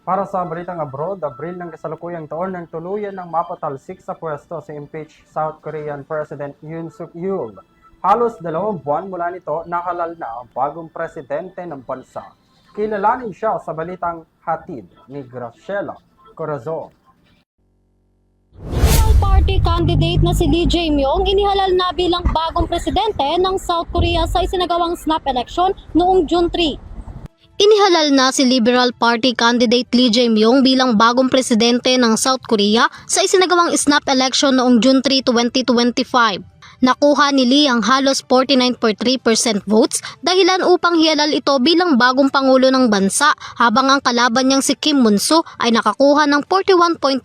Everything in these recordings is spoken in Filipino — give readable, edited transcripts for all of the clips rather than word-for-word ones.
Para sa balitang abroad, Abril ng kasalukuyang taon nang tuluyan ng mapatalsik sa pwesto si impeached South Korean President Yoon Suk Yeol. Halos 2 buwan mula nito nakalal na ang bagong presidente ng bansa. Kilalanin siya sa balitang hatid ni Graciela Corazon. Party candidate na si Lee Jae-myung inihalal na bilang bagong presidente ng South Korea sa isinagawang snap election noong June 3. Inihalal na si Liberal Party candidate Lee Jae-myung bilang bagong presidente ng South Korea sa isinagawang snap election noong June 3, 2025. Nakuha ni Lee ang halos 49.3% votes dahilan upang hihalal ito bilang bagong pangulo ng bansa habang ang kalaban niyang si Kim Moon-soo ay nakakuha ng 41.3%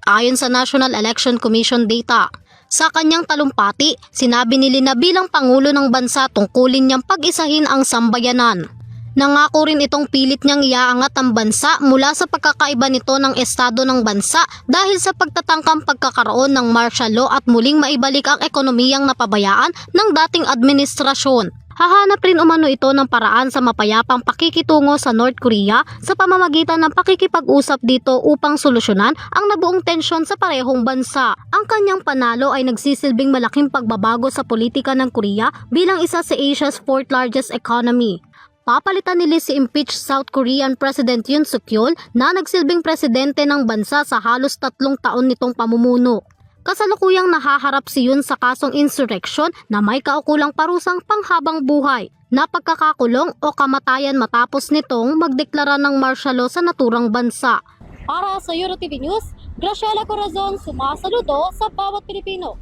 ayon sa National Election Commission data. Sa kanyang talumpati, sinabi ni Lee na bilang pangulo ng bansa tungkulin niyang pag-isahin ang sambayanan. Nangako rin itong pilit niyang iaangat ang bansa mula sa pagkakaiba nito ng estado ng bansa dahil sa pagtatangkang pagkakaroon ng martial law at muling maibalik ang ekonomiyang napabayaan ng dating administrasyon. Hahanap rin umano ito ng paraan sa mapayapang pakikitungo sa North Korea sa pamamagitan ng pakikipag-usap dito upang solusyonan ang nabuong tensyon sa parehong bansa. Ang kanyang panalo ay nagsisilbing malaking pagbabago sa politika ng Korea bilang isa sa Asia's 4th largest economy. Papalitan ni Lee si impeached South Korean President Yoon Suk Yeol na nagsilbing presidente ng bansa sa halos 3 taon nitong pamumuno. Kasalukuyang nahaharap si Yoon sa kasong insurrection na may kaukulang parusang panghabang buhay na pagkakakulong o kamatayan matapos nitong magdeklara ng martial law sa naturang bansa. Para sa EuroTV News, Graciela Corazon, sumasaludo sa bawat Pilipino.